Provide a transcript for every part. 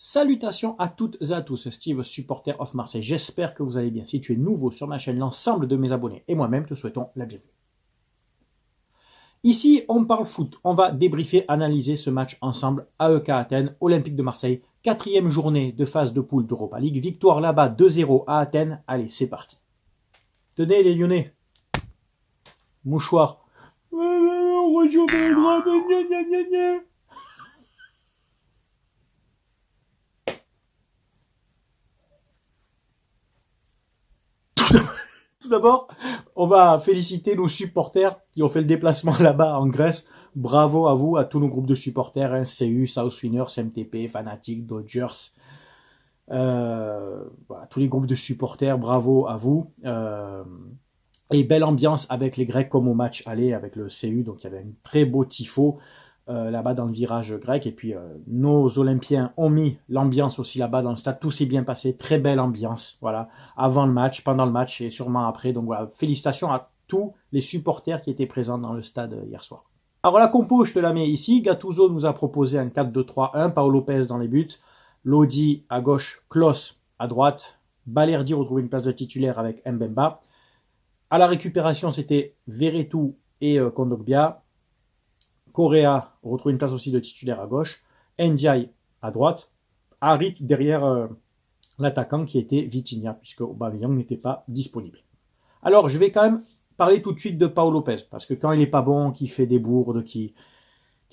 Salutations à toutes et à tous, Steve, supporter of Marseille. J'espère que vous allez bien. Si tu es nouveau sur ma chaîne, l'ensemble de mes abonnés et moi-même te souhaitons la bienvenue. Ici, on parle foot. On va débriefer, analyser ce match ensemble. AEK Athènes, Olympique de Marseille. 4e journée de phase de poule d'Europa League. Victoire là-bas 2-0 à Athènes. Allez, c'est parti. Tenez les Lyonnais. Mouchoir. Tout d'abord, on va féliciter nos supporters qui ont fait le déplacement là-bas en Grèce. Bravo à vous, à tous nos groupes de supporters, hein, CU, South Winners, MTP, Fanatic, Dodgers. Voilà, tous les groupes de supporters, bravo à vous. Et belle ambiance avec les Grecs comme au match aller avec le CU. Donc il y avait un très beau tifo là-bas dans le virage grec. Et puis nos Olympiens ont mis l'ambiance aussi là-bas dans le stade. Tout s'est bien passé, très belle ambiance. Voilà, avant le match, pendant le match et sûrement après. Donc voilà, félicitations à tous les supporters qui étaient présents dans le stade hier soir. Alors la compo, je te la mets ici. Gattuso nous a proposé un 4-2-3-1. Paolo Lopez dans les buts. Lodi à gauche, Klos à droite. Balerdi retrouve une place de titulaire avec Mbemba. À la récupération, c'était Verretou et Kondogbia. Correa retrouve une place aussi de titulaire à gauche. Ndiaye à droite. Harit derrière l'attaquant qui était Vitinha, puisque Aubameyang n'était pas disponible. Alors, je vais quand même parler tout de suite de Paolo Lopez, parce que quand il n'est pas bon, qu'il fait des bourdes, qui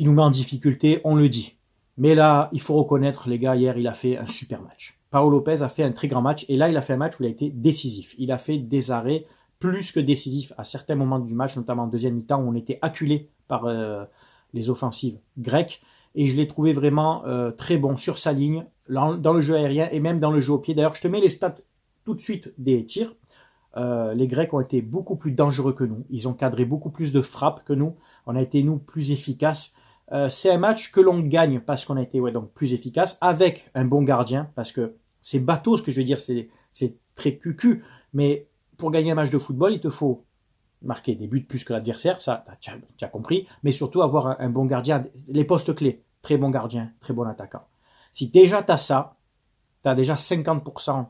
nous met en difficulté, on le dit. Mais là, il faut reconnaître, les gars, hier, il a fait un super match. Paolo Lopez a fait un très grand match, et là, il a fait un match où il a été décisif. Il a fait des arrêts plus que décisifs à certains moments du match, notamment en deuxième mi-temps, où on était acculé par les offensives grecques. Et je l'ai trouvé vraiment très bon sur sa ligne, dans le jeu aérien et même dans le jeu au pied. D'ailleurs, je te mets les stats tout de suite des tirs. Les Grecs ont été beaucoup plus dangereux que nous. Ils ont cadré beaucoup plus de frappes que nous. On a été, nous, plus efficaces. C'est un match que l'on gagne parce qu'on a été donc plus efficace, avec un bon gardien, parce que c'est bateau ce que je veux dire, c'est très cucu, mais pour gagner un match de football, il te faut marquer des buts plus que l'adversaire, ça tu as compris, mais surtout avoir un bon gardien, les postes clés, très bon gardien, très bon attaquant. Si déjà tu as ça, tu as déjà 50%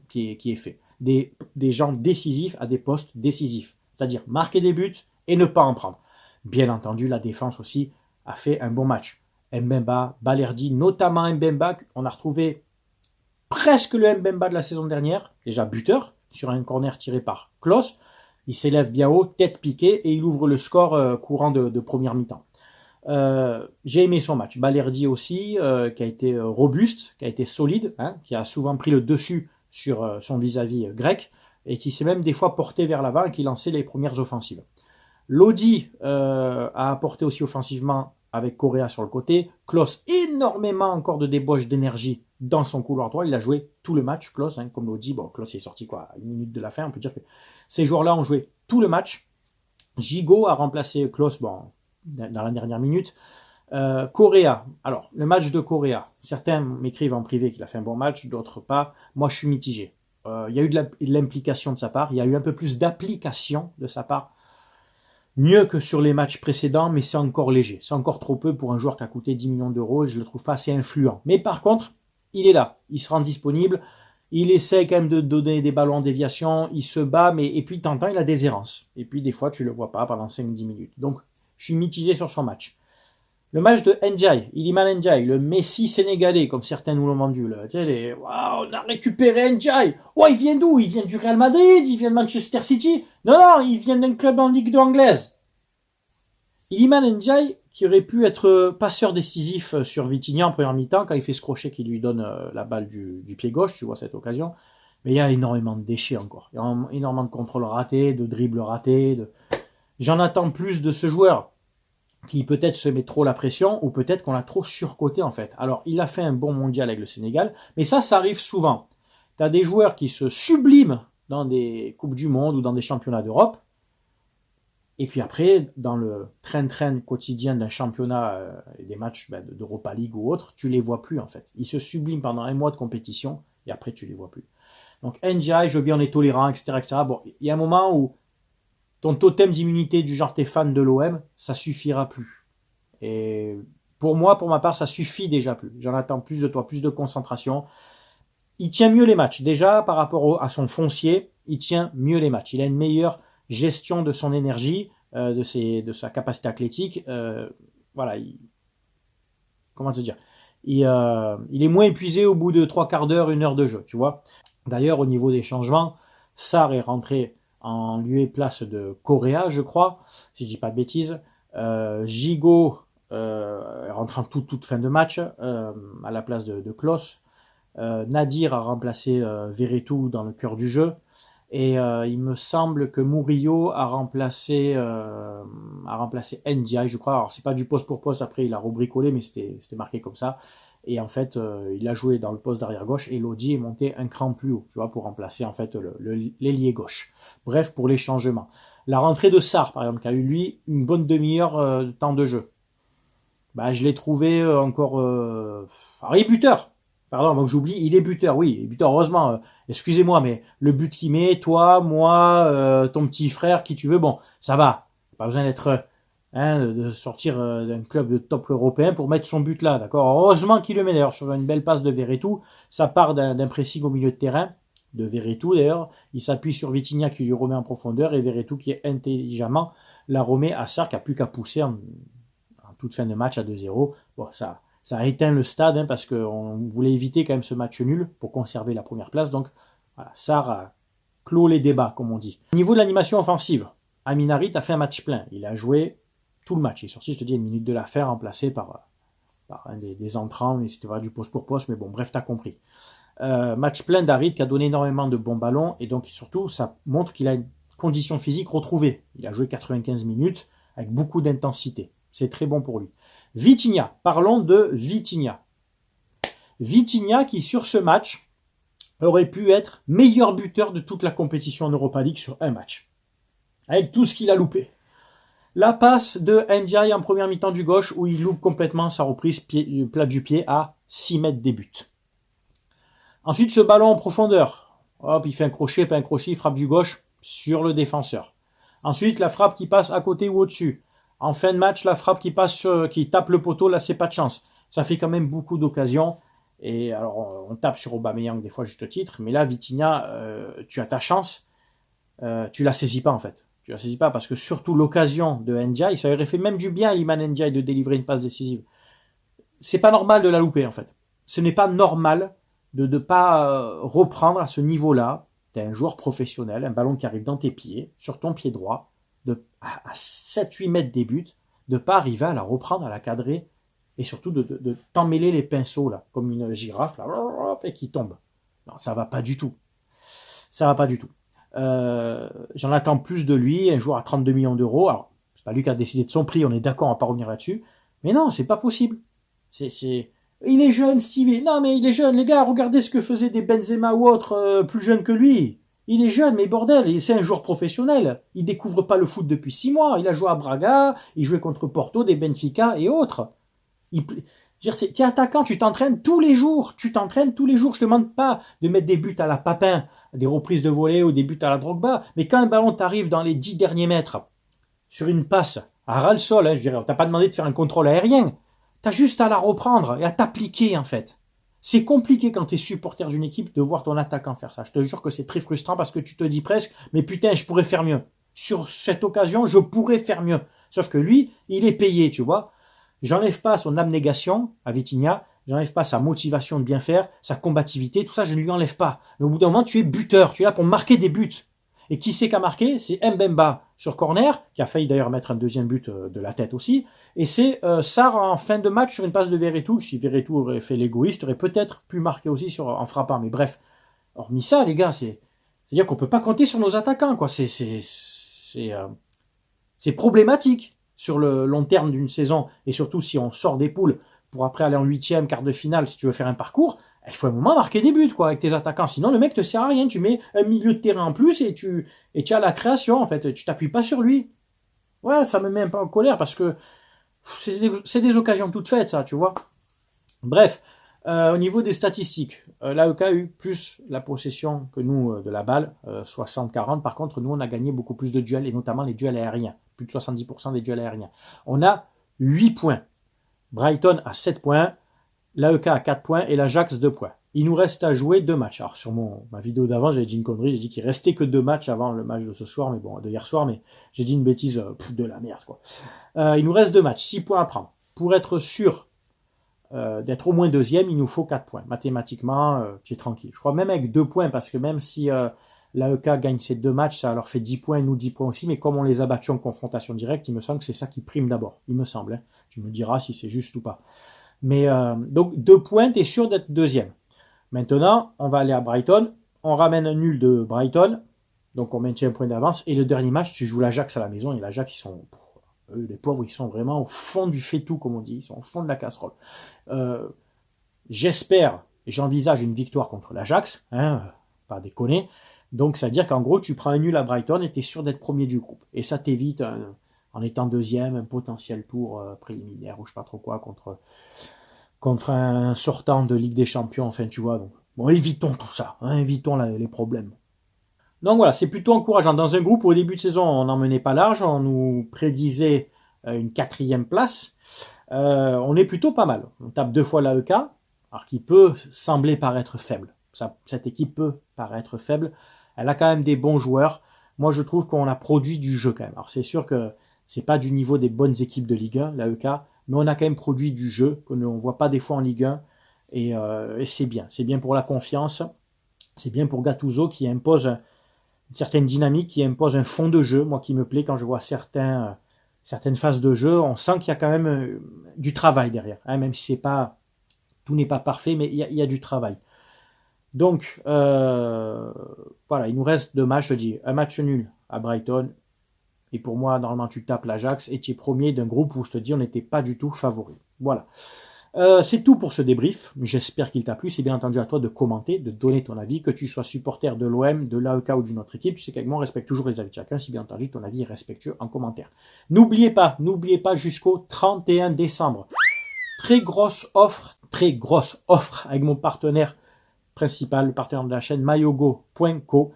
qui est fait. Des gens décisifs à des postes décisifs, c'est-à-dire marquer des buts et ne pas en prendre. Bien entendu, la défense aussi a fait un bon match. Mbemba, Balerdi, notamment Mbemba, on a retrouvé presque le Mbemba de la saison dernière, déjà buteur, sur un corner tiré par Klos. Il s'élève bien haut, tête piquée, et il ouvre le score courant de première mi-temps. J'ai aimé son match. Balerdi aussi, qui a été robuste, qui a été solide, hein, qui a souvent pris le dessus sur son vis-à-vis grec, et qui s'est même des fois porté vers l'avant et qui lançait les premières offensives. Lodi a apporté aussi offensivement avec Correa sur le côté. Klos, énormément encore de débauche d'énergie dans son couloir droit. Il a joué tout le match, Klos, hein, comme Lodi. Bon, Klos est sorti à 1 minute de la fin. On peut dire que ces joueurs-là ont joué tout le match. Gigot a remplacé Klos dans la dernière minute. Correa, alors le match de Correa, certains m'écrivent en privé qu'il a fait un bon match, d'autres pas. Moi, je suis mitigé. Il y a eu de l'implication de sa part. Il y a eu un peu plus d'application de sa part. Mieux que sur les matchs précédents, mais c'est encore léger. C'est encore trop peu pour un joueur qui a coûté 10 millions d'euros et je ne le trouve pas assez influent. Mais par contre, il est là, il se rend disponible, il essaie quand même de donner des ballons en déviation, il se bat, et puis de temps en temps, il a des errances. Et puis des fois, tu ne le vois pas pendant 5-10 minutes. Donc, je suis mitigé sur son match. Le match de Ndiaye, Iliman Ndiaye, le Messi sénégalais, comme certains nous l'ont vendu. Là. Tu sais, wow, on a récupéré Ndiaye. Oh, il vient d'où? Il vient du Real Madrid, il vient de Manchester City. Non, il vient d'un club en Ligue 2 anglaise. Iliman Ndiaye, qui aurait pu être passeur décisif sur Vitinha en première mi-temps, quand il fait ce crochet qui lui donne la balle du pied gauche, tu vois cette occasion. Mais il y a énormément de déchets encore. Il y a énormément de contrôles ratés, de dribbles ratés. J'en attends plus de ce joueur, qui peut-être se met trop la pression, ou peut-être qu'on l'a trop surcoté en fait. Alors, il a fait un bon mondial avec le Sénégal, mais ça arrive souvent. Tu as des joueurs qui se subliment dans des Coupes du Monde ou dans des championnats d'Europe, et puis après, dans le train-train quotidien d'un championnat et des matchs d'Europa League ou autre, tu les vois plus en fait. Ils se subliment pendant un mois de compétition, et après tu les vois plus. Donc Ndiaye, je veux bien, on est tolérant, etc. Bon, il y a un moment où ton totem d'immunité du genre t'es fan de l'OM, ça suffira plus. Et Pour moi, pour ma part, ça suffit déjà plus. J'en attends plus de toi, plus de concentration. Il tient mieux les matchs. Déjà, par rapport à son foncier, il tient mieux les matchs. Il a une meilleure gestion de son énergie, de sa capacité athlétique. Voilà, comment te dire, il est moins épuisé au bout de 3/4 d'heure, 1 heure de jeu, tu vois. D'ailleurs, au niveau des changements, Sarr est rentré en lieu et place de Correa, je crois, si je dis pas de bêtises. Gigot est rentré en toute fin de match à la place de Klose. Nadir a remplacé Verretou dans le cœur du jeu. Et il me semble que Murillo a remplacé Ndiaye, je crois. Alors c'est pas du poste pour poste, après il a rebricolé, mais c'était marqué comme ça. Et en fait, il a joué dans le poste d'arrière gauche et Lodi est monté un cran plus haut, tu vois, pour remplacer en fait l'ailier gauche. Bref, pour les changements. La rentrée de Sarr, par exemple, qui a eu lui une bonne demi-heure de temps de jeu. Bah, je l'ai trouvé encore. Alors, il est buteur. Pardon, avant que j'oublie, il est buteur, oui, il est buteur, heureusement. Excusez-moi, mais le but qu'il met, toi, moi, ton petit frère, qui tu veux, bon, ça va. Pas besoin d'être, de sortir d'un club de top européen pour mettre son but là, d'accord. Heureusement qu'il le met d'ailleurs sur une belle passe de Verretou. Ça part d'un pressing au milieu de terrain de Verretou d'ailleurs. Il s'appuie sur Vitinha qui lui remet en profondeur et Verretou qui intelligemment la remet à Sarr qui a plus qu'à pousser en toute fin de match à 2-0. Bon, ça a éteint le stade parce qu'on voulait éviter quand même ce match nul pour conserver la première place. Donc, voilà, Sarr a clos les débats, comme on dit. Au niveau de l'animation offensive, Amin Harit a fait un match plein. Il a joué tout le match. Il est sorti, je te dis, une minute de l'affaire, remplacé par un des entrants, mais c'était du poste pour poste, mais bon, bref, t'as compris. Match plein d'Harit qui a donné énormément de bons ballons, et donc surtout, ça montre qu'il a une condition physique retrouvée. Il a joué 95 minutes avec beaucoup d'intensité. C'est très bon pour lui. Vitinha, parlons de Vitinha. Vitinha qui, sur ce match, aurait pu être meilleur buteur de toute la compétition en Europa League sur un match. Avec tout ce qu'il a loupé. La passe de Ndiaye en première mi-temps du gauche où il loupe complètement sa reprise plat du pied à 6 mètres des buts. Ensuite, ce ballon en profondeur. Hop, il fait un crochet, pas un crochet, il frappe du gauche sur le défenseur. Ensuite, la frappe qui passe à côté ou au-dessus. En fin de match, la frappe qui tape le poteau, là, c'est pas de chance. Ça fait quand même beaucoup d'occasions. Et alors, on tape sur Aubameyang des fois, juste titre. Mais là, Vitinha, tu as ta chance. Tu la saisis pas, en fait. Tu la saisis pas parce que surtout l'occasion de Ndiaye, ça aurait fait même du bien à Iliman Ndiaye de délivrer une passe décisive. C'est pas normal de la louper, en fait. Ce n'est pas normal de ne pas reprendre à ce niveau-là. Tu es un joueur professionnel, un ballon qui arrive dans tes pieds, sur ton pied droit, à 7-8 mètres des buts, de ne pas arriver à la reprendre, à la cadrer, et surtout de t'emmêler les pinceaux, là, comme une girafe, là, et qui tombe. Non, ça va pas du tout. Ça va pas du tout. J'en attends plus de lui, un joueur à 32 millions d'euros. Alors, c'est pas lui qui a décidé de son prix, on est d'accord, on va pas revenir là-dessus. Mais non, c'est pas possible. Il est jeune, Stevie. Non, mais il est jeune, les gars. Regardez ce que faisaient des Benzema ou autres plus jeunes que lui. Il est jeune, mais bordel, c'est un joueur professionnel. Il découvre pas le foot depuis 6 mois. Il a joué à Braga, il jouait contre Porto, des Benfica et autres. Tu es attaquant, tu t'entraînes tous les jours. Je te demande pas de mettre des buts à la Papin, des reprises de volée ou des buts à la Drogba. Mais quand un ballon t'arrive dans les 10 derniers mètres, sur une passe, à ras le sol, on t'a pas demandé de faire un contrôle aérien. T'as juste à la reprendre et à t'appliquer, en fait. C'est compliqué quand t'es supporter d'une équipe de voir ton attaquant faire ça. Je te jure que c'est très frustrant parce que tu te dis presque, mais putain, je pourrais faire mieux. Sur cette occasion, je pourrais faire mieux. Sauf que lui, il est payé, tu vois. J'enlève pas son abnégation à Vitinha, j'enlève pas sa motivation de bien faire, sa combativité, tout ça, je ne lui enlève pas. Mais au bout d'un moment, tu es buteur, tu es là pour marquer des buts. Et qui c'est qui a marqué? C'est Mbemba sur corner, qui a failli d'ailleurs mettre un deuxième but de la tête aussi. Et c'est Sarr en fin de match sur une passe de Verretou. Si Verretou aurait fait l'égoïste, aurait peut-être pu marquer aussi en frappant. Mais bref, hormis ça, les gars, c'est-à-dire qu'on peut pas compter sur nos attaquants, quoi. C'est problématique sur le long terme d'une saison. Et surtout si on sort des poules pour après aller en 8e, quart de finale, si tu veux faire un parcours, il faut à un moment marquer des buts, quoi, avec tes attaquants. Sinon, le mec te sert à rien. Tu mets un milieu de terrain en plus et tu as la création, en fait. Tu t'appuies pas sur lui. Ouais, ça me met un peu en colère parce que c'est des occasions toutes faites, ça, tu vois. Bref, au niveau des statistiques, l'AEK a eu plus la possession que nous de la balle, 60-40. Par contre, nous, on a gagné beaucoup plus de duels, et notamment les duels aériens. Plus de 70% des duels aériens. On a 8 points. Brighton a 7 points, l'AEK a 4 points et l'Ajax 2 points. Il nous reste à jouer 2 matchs. Alors sur ma vidéo d'avant, j'avais dit une connerie, j'ai dit qu'il restait que 2 matchs avant le match de ce soir, mais bon, de hier soir, mais j'ai dit une bêtise, de la merde quoi. Il nous reste 2 matchs, 6 points à prendre. Pour être sûr d'être au moins deuxième, il nous faut 4 points. Mathématiquement, tu es tranquille. Je crois même avec 2 points, parce que même si l'AEK gagne ces 2 matchs, ça leur fait 10 points, nous 10 points aussi, mais comme on les a battus en confrontation directe, il me semble que c'est ça qui prime d'abord. Il me semble. Hein. Tu me diras si c'est juste ou pas. Mais donc 2 points, tu es sûr d'être deuxième. Maintenant, on va aller à Brighton, on ramène un nul de Brighton, donc on maintient un point d'avance, et le dernier match, tu joues l'Ajax à la maison, et l'Ajax, eux, les pauvres, ils sont vraiment au fond du fait-tout, comme on dit, ils sont au fond de la casserole. J'espère, et j'envisage une victoire contre l'Ajax, hein, pas déconner, donc ça veut dire qu'en gros, tu prends un nul à Brighton, et tu es sûr d'être premier du groupe, et ça t'évite, en étant deuxième, un potentiel tour préliminaire, ou je sais pas trop quoi, contre un sortant de Ligue des Champions, enfin tu vois. Donc, bon, évitons tout ça, hein, évitons les problèmes. Donc voilà, c'est plutôt encourageant. Dans un groupe où au début de saison, on n'en menait pas large, on nous prédisait une 4e place, on est plutôt pas mal. On tape 2 fois l'AEK, alors qui peut sembler paraître faible. Cette équipe peut paraître faible, elle a quand même des bons joueurs. Moi je trouve qu'on a produit du jeu quand même. Alors c'est sûr que c'est pas du niveau des bonnes équipes de Ligue 1, l'AEK, mais on a quand même produit du jeu qu'on ne voit pas des fois en Ligue 1, et c'est bien. C'est bien pour la confiance, c'est bien pour Gattuso qui impose une certaine dynamique, qui impose un fond de jeu, moi qui me plaît quand je vois certaines phases de jeu, on sent qu'il y a quand même du travail derrière, hein, même si tout n'est pas parfait, mais il y a du travail. Donc, voilà, il nous reste 2 matchs, je dis, un match nul à Brighton, et pour moi, normalement, tu tapes l'Ajax et tu es premier d'un groupe où je te dis, on n'était pas du tout favori. Voilà. C'est tout pour ce débrief. J'espère qu'il t'a plu. C'est bien entendu à toi de commenter, de donner ton avis, que tu sois supporter de l'OM, de l'AEK ou d'une autre équipe. Tu sais qu'avec moi, on respecte toujours les avis de chacun. Si bien entendu, ton avis est respectueux en commentaire. N'oubliez pas jusqu'au 31 décembre. Très grosse offre avec mon partenaire principal, le partenaire de la chaîne, mayogo.co.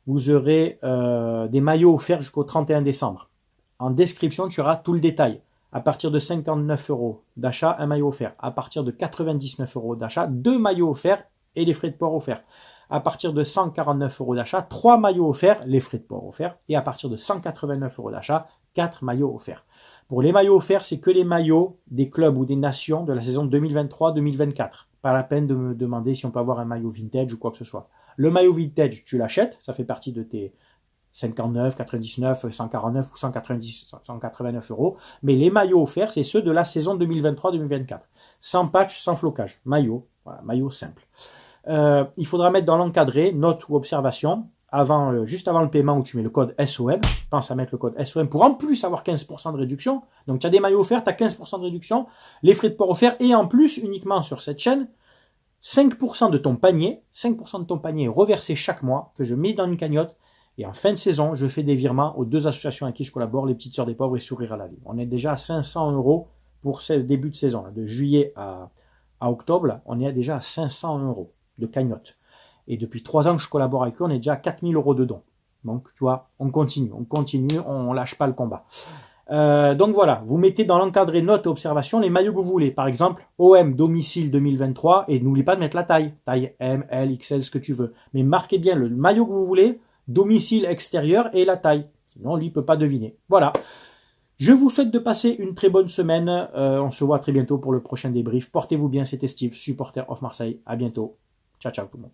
Vous aurez des maillots offerts jusqu'au 31 décembre. En description, tu auras tout le détail. À partir de 59 € d'achat, un maillot offert. À partir de 99 € d'achat, 2 maillots offerts et les frais de port offerts. À partir de 149 € d'achat, 3 maillots offerts, les frais de port offerts. Et à partir de 189 € d'achat, 4 maillots offerts. Pour les maillots offerts, c'est que les maillots des clubs ou des nations de la saison 2023-2024. Pas la peine de me demander si on peut avoir un maillot vintage ou quoi que ce soit. Le maillot vintage, tu l'achètes, ça fait partie de tes 59, 99, 149 ou 189 €. Mais les maillots offerts, c'est ceux de la saison 2023-2024. Sans patch, sans flocage. Maillot, voilà, maillot simple. Il faudra mettre dans l'encadré, note ou observation, juste avant le paiement où tu mets le code SOM. Pense à mettre le code SOM pour en plus avoir 15% de réduction. Donc tu as des maillots offerts, tu as 15% de réduction, les frais de port offerts, et en plus, uniquement sur cette chaîne, 5% de ton panier est reversé chaque mois, que je mets dans une cagnotte, et en fin de saison, je fais des virements aux 2 associations avec qui je collabore, les Petites Sœurs des Pauvres et Sourire à la Vie. On est déjà à 500 € pour ce début de saison. De juillet à octobre, on est déjà à 500 € de cagnotte. Et depuis 3 ans que je collabore avec eux, on est déjà à 4000 € de dons. Donc, tu vois, on continue, on lâche pas le combat. Donc voilà, vous mettez dans l'encadré notes et observations les maillots que vous voulez. Par exemple, OM domicile 2023, et n'oubliez pas de mettre la taille M, L, XL, ce que tu veux. Mais marquez bien le maillot que vous voulez, domicile extérieur et la taille. Sinon, lui, il ne peut pas deviner. Voilà. Je vous souhaite de passer une très bonne semaine. On se voit très bientôt pour le prochain débrief. Portez-vous bien, c'était Steve, supporter of Marseille. À bientôt. Ciao, ciao tout le monde.